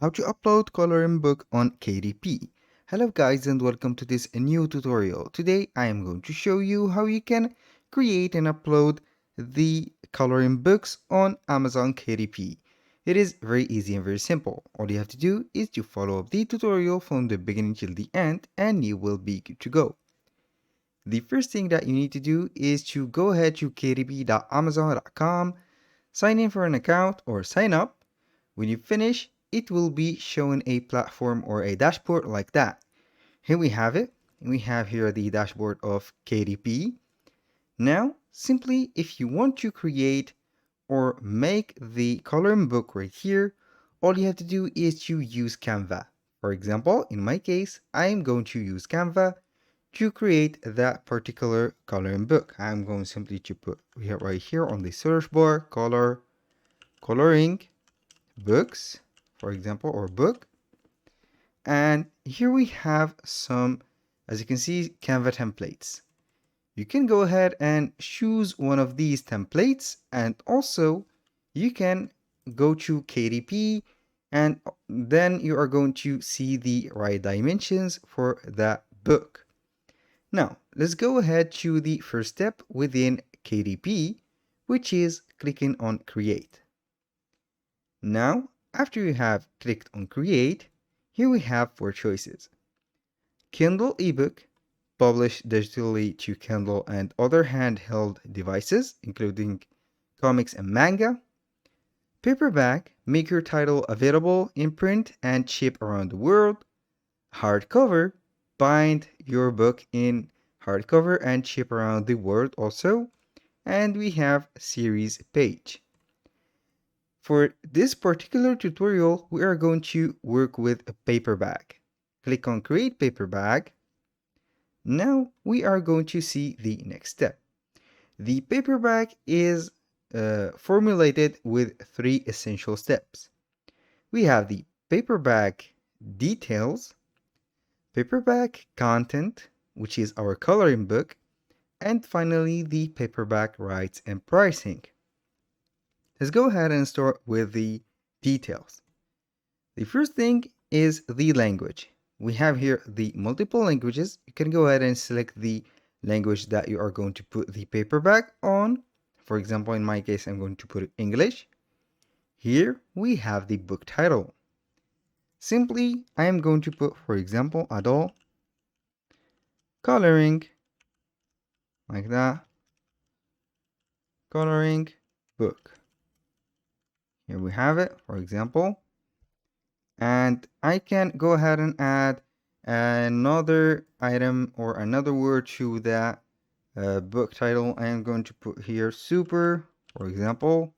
How to upload coloring book on KDP. Hello guys and welcome to this new tutorial. Today I am going to show you how you can create and upload the coloring books on Amazon KDP. It is very easy and very simple. All you have to do is to follow the tutorial from the beginning till the end and you will be good to go. The first thing that you need to do is to go ahead to kdp.amazon.com, sign in for an account or sign up. When you finish, it will be showing a platform or a dashboard like that. Here we have it. We have here the dashboard of KDP. Now, simply if you want to create or make the coloring book right here, all you have to do is to use Canva. For example, in my case, I am going to use Canva to create that particular coloring book. I'm going simply to put here right here on the search bar, coloring books, for example, or book. And here we have some, as you can see, Canva templates. You can go ahead and choose one of these templates, and also you can go to KDP and then you are going to see the right dimensions for that book. Now, let's go ahead to the first step within KDP, which is clicking on Create. Now, after you have clicked on Create, here we have four choices. Kindle ebook, publish digitally to Kindle and other handheld devices, including comics and manga. Paperback, make your title available in print and ship around the world. Hardcover, bind your book in hardcover and ship around the world also. And we have series page. For this particular tutorial, we are going to work with a paperback. Click on Create Paperback. Now we are going to see the next step. The paperback is formulated with three essential steps. We have the paperback details, paperback content, which is our coloring book, and finally the paperback rights and pricing. Let's go ahead and start with the details. The first thing is the language. We have here the multiple languages. You can go ahead and select the language that you are going to put the paperback on. For example, in my case, I'm going to put English. Here we have the book title. Simply, I am going to put, for example, adult coloring, like that, coloring book. Here we have it, for example. And I can go ahead and add another item or another word to that book title. I am going to put here super, for example,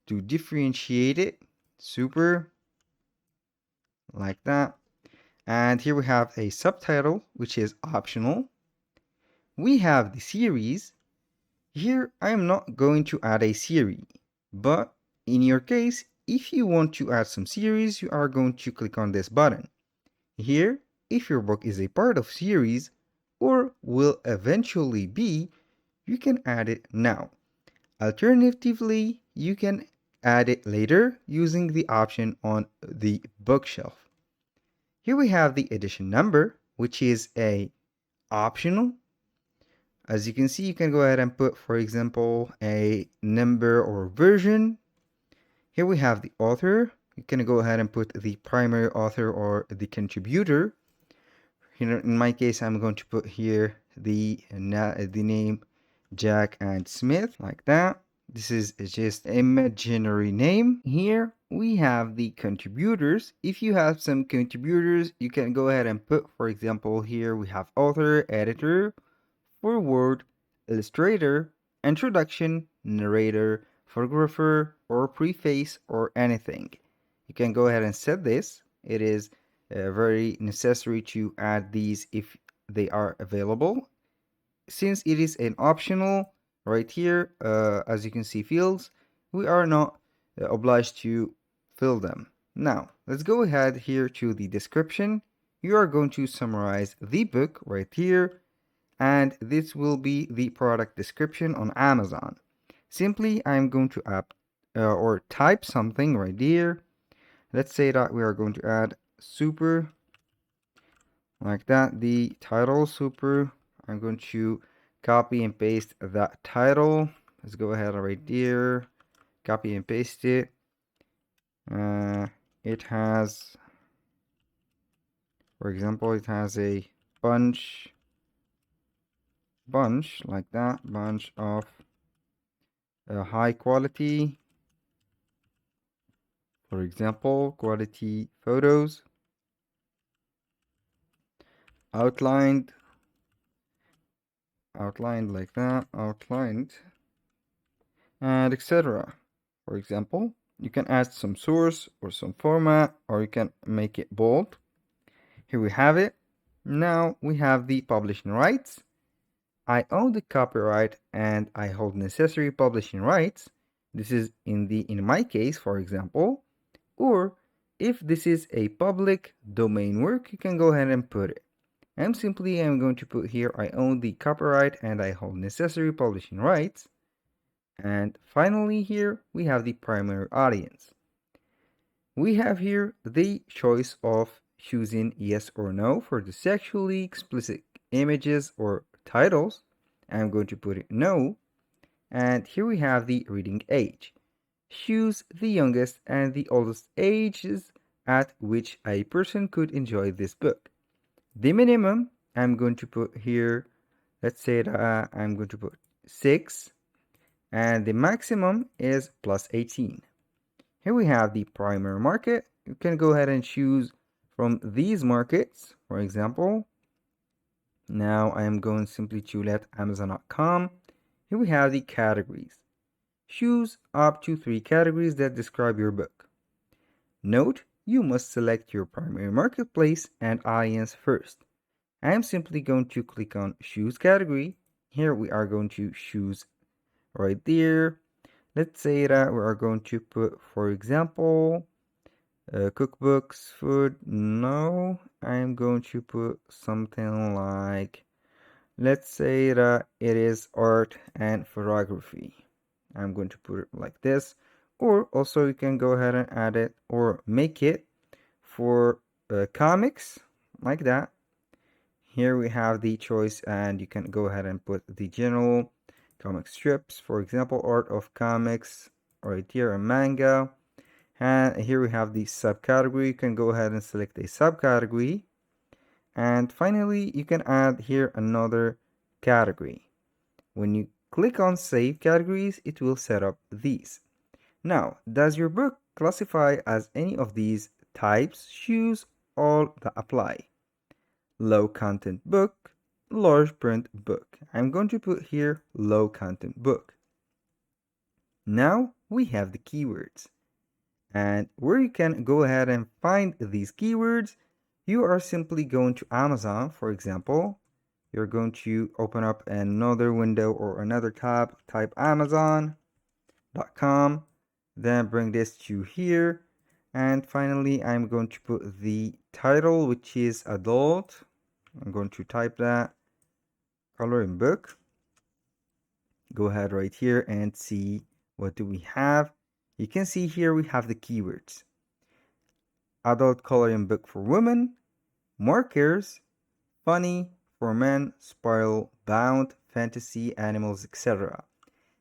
to differentiate it, super, like that. And here we have a subtitle, which is optional. We have the series. Here I am not going to add a series, but in your case, if you want to add some series, you are going to click on this button. Here, if your book is a part of series or will eventually be, you can add it now. Alternatively, you can add it later using the option on the bookshelf. Here we have the edition number, which is a optional. As you can see, you can go ahead and put, for example, a number or version. Here we have the author. You can go ahead and put the primary author or the contributor. Here in my case, I'm going to put here the name Jack and Smith, like that. This is just imaginary name. Here we have the contributors. If you have some contributors, you can go ahead and put, for example, here we have author, editor, foreword, illustrator, introduction, narrator, photographer, or preface, or anything. You can go ahead and set this. It is very necessary to add these if they are available. Since it is an optional right here, as you can see fields, we are not obliged to fill them. Now, let's go ahead here to the description. You are going to summarize the book right here, and this will be the product description on Amazon. Simply, I'm going to type something right here. Let's say that we are going to add super, like that. The title super, I'm going to copy and paste that title. Let's go ahead right there, copy and paste it. It has, for example, it has a bunch like that, bunch of high quality, for example, quality photos, outlined like that, outlined, and etc. For example, you can add some source or some format, or you can make it bold. Here we have it. Now we have the publishing rights. I own the copyright and I hold necessary publishing rights. This is in my case, for example. Or if this is a public domain work, you can go ahead and put it. I'm going to put here I own the copyright and I hold necessary publishing rights. And finally here we have the primary audience. We have here the choice of choosing yes or no for the sexually explicit images or titles. I'm going to put it no. And here we have the reading age. Choose the youngest and the oldest ages at which a person could enjoy this book. The minimum I'm going to put here, let's say that I'm going to put 6, and the maximum is plus 18. Here we have the primary market. You can go ahead and choose from these markets, for example. Now I am going simply to let Amazon.com. Here we have the categories. Choose up to 3 categories that describe your book. Note, you must select your primary marketplace and audience first. I am simply going to click on choose category. Here we are going to choose right there. Let's say that we are going to put, for example, cookbooks, food. No, I'm going to put something like, let's say that it is art and photography. I'm going to put it like this. Or also you can go ahead and add it or make it for comics, like that. Here we have the choice and you can go ahead and put the general comic strips, for example, art of comics right here, and manga. And here we have the subcategory. You can go ahead and select a subcategory. And finally, you can add here another category. When you click on save categories, it will set up these. Now, does your book classify as any of these types? Choose all that apply. Low content book, large print book. I'm going to put here low content book. Now we have the keywords. And where you can go ahead and find these keywords, you are simply going to Amazon, for example. You're going to open up another window or another tab, type Amazon.com, then bring this to here. And finally, I'm going to put the title, which is adult. I'm going to type that, coloring book. Go ahead right here and see what do we have. You can see here we have the keywords. Adult coloring book for women, markers, funny, for men, spiral, bound, fantasy, animals, etc.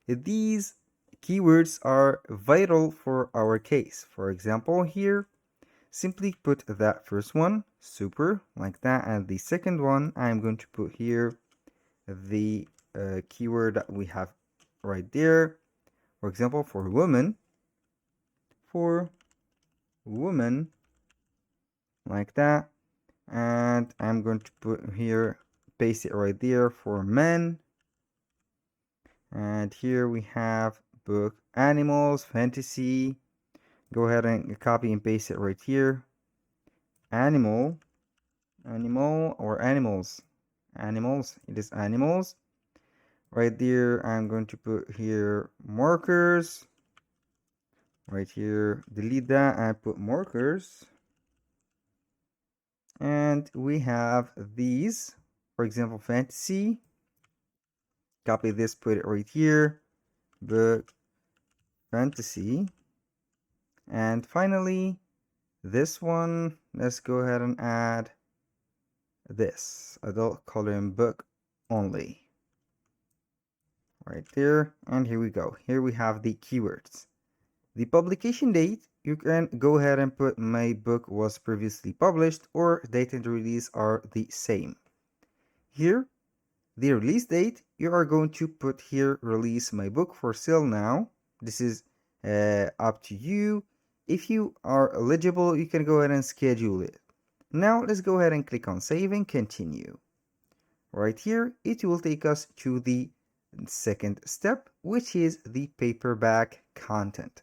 These keywords are vital for our case. For example, here, simply put that first one, super, like that, and the second one, I'm going to put here the keyword that we have right there. For example, for women, like that, and I'm going to put here, paste it right there for men. And here we have book animals, fantasy. Go ahead and copy and paste it right here. Animal or animals. Animals. It is animals. Right there, I'm going to put here markers. Right here, delete that and put markers. And we have these, for example, fantasy. Copy this, put it right here. Book fantasy. And finally, This one, let's go ahead and add this adult coloring book only right there. And here we go. Here we have the keywords. The publication date, you can go ahead and put my book was previously published, or date and release are the same. Here, the release date, you are going to put here release my book for sale now. This is up to you. If you are eligible, you can go ahead and schedule it. Now let's go ahead and click on save and continue. Right here, it will take us to the second step, which is the paperback content.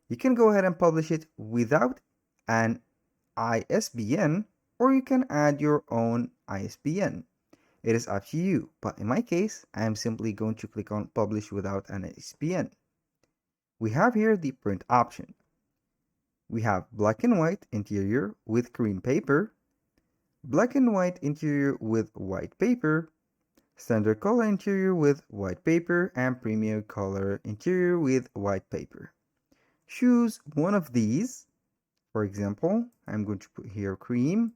You can go ahead and publish it without an ISBN, or you can add your own ISBN. It is up to you, but in my case, I am simply going to click on publish without an ISBN. We have here the print option. We have black and white interior with cream paper, black and white interior with white paper, standard color interior with white paper, and premium color interior with white paper. Choose one of these. For example, I'm going to put here cream,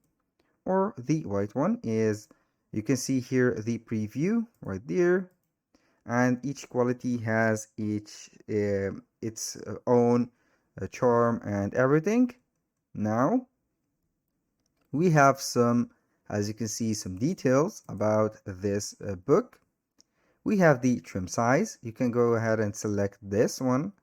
or the white one is, you can see here the preview right there, and each quality has its own charm and everything. Now we have some, as you can see, some details about this book. We have the trim size. You can go ahead and select this one.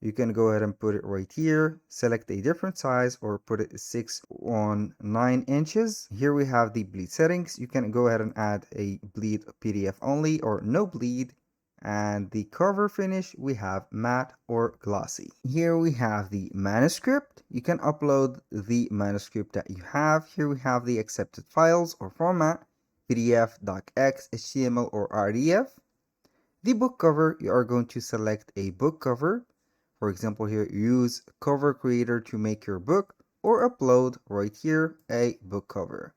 You can go ahead and put it right here, select a different size, or put it 6 on 9 inches. Here we have the bleed settings. You can go ahead and add a bleed PDF only or no bleed. And the cover finish, we have matte or glossy. Here we have the manuscript. You can upload the manuscript that you have. Here we have the accepted files or format, PDF, docx, HTML, or RDF. The book cover, you are going to select a book cover. For example, here, use cover creator to make your book, or upload right here a book cover.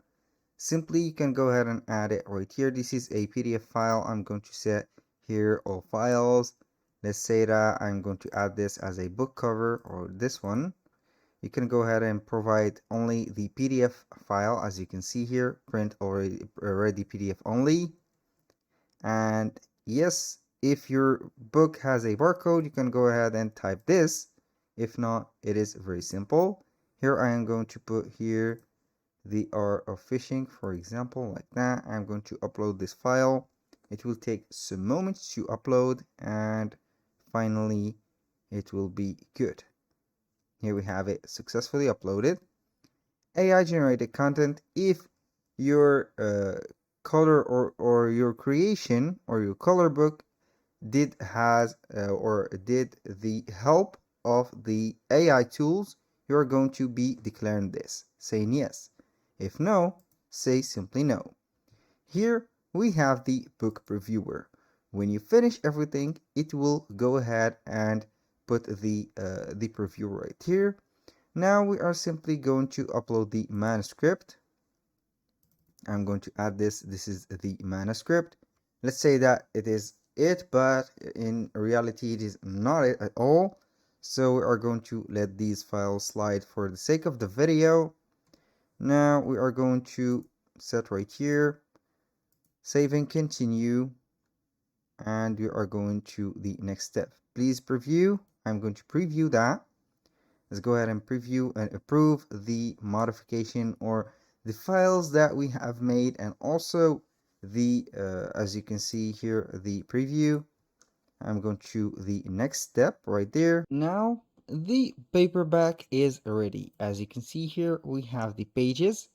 Simply, you can go ahead and add it right here. This is a PDF file. I'm going to set here all files. Let's say that I'm going to add this as a book cover, or this one. You can go ahead and provide only the PDF file, as you can see here, print already PDF only. And yes, if your book has a barcode, you can go ahead and type this. If not, it is very simple. Here I am going to put here the art of fishing, for example, like that. I'm going to upload this file. It will take some moments to upload, and finally it will be good. Here we have it successfully uploaded. AI generated content. If your color or your creation or your color book did the help of the AI tools, you are going to be declaring this, saying yes. If no, say simply no. Here we have the book previewer. When you finish everything, it will go ahead and put the preview right here. Now we are simply going to upload the manuscript. I'm going to add this. This is the manuscript. Let's say that it is it, but in reality it is not it at all. So we are going to let these files slide for the sake of the video. Now we are going to set right here, save and continue, and we are going to the next step. Please preview. I'm going to preview that. Let's go ahead and preview and approve the modification or the files that we have made, and also the as you can see here, the preview. I'm going to the next step right there. Now the paperback is ready. As you can see here, we have the pages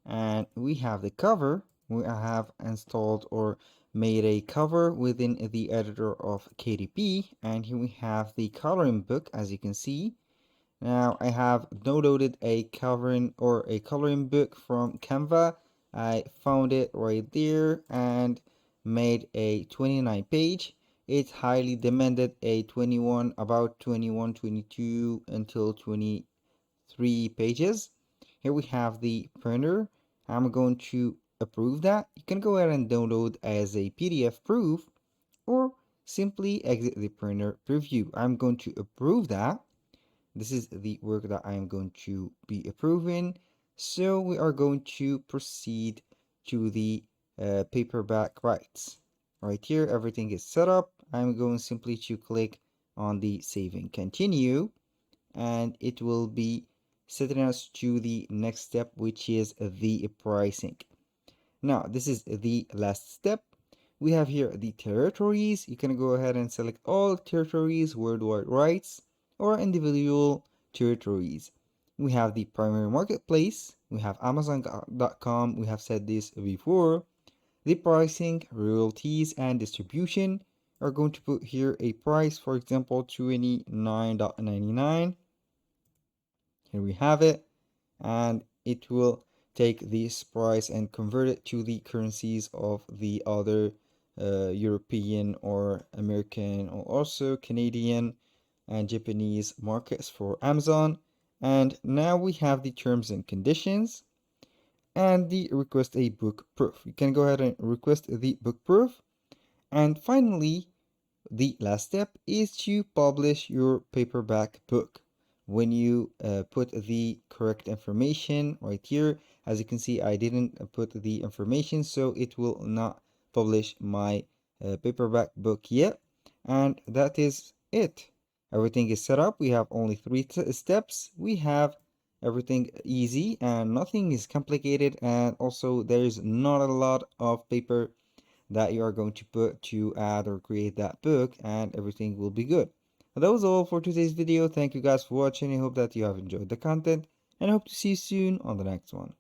and we have the cover. We have installed or made a cover within the editor of KDP, and here we have the coloring book, as you can see. Now I have downloaded a coloring book from Canva. I found it right there and made a 29 page. It's highly demanded a 21, about 21, 22 until 23 pages. Here we have the printer. I'm going to approve that. You can go ahead and download as a PDF proof, or simply exit the printer preview. I'm going to approve that. This is the work that I am going to be approving. So we are going to proceed to the paperback rights. Right here, everything is set up. I'm going simply to click on the save and continue, and it will be setting us to the next step, which is the pricing. Now, this is the last step. We have here the territories. You can go ahead and select all territories, worldwide rights, or individual territories. We have the primary marketplace. We have Amazon.com. We have said this before. The pricing, royalties, and distribution are going to put here a price, for example, $29.99. Here we have it, and it will take this price and convert it to the currencies of the other European or American or also Canadian and Japanese markets for Amazon. And now we have the terms and conditions and the request a book proof. You can go ahead and request the book proof. And finally, the last step is to publish your paperback book. When you put the correct information right here, as you can see, I didn't put the information, so it will not publish my paperback book yet. And that is it. Everything is set up. We have only three steps. We have everything easy and nothing is complicated, and also there's not a lot of paper that you are going to put to add or create that book, and everything will be good. That was all for today's video. Thank you guys for watching. I hope that you have enjoyed the content, and I hope to see you soon on the next one.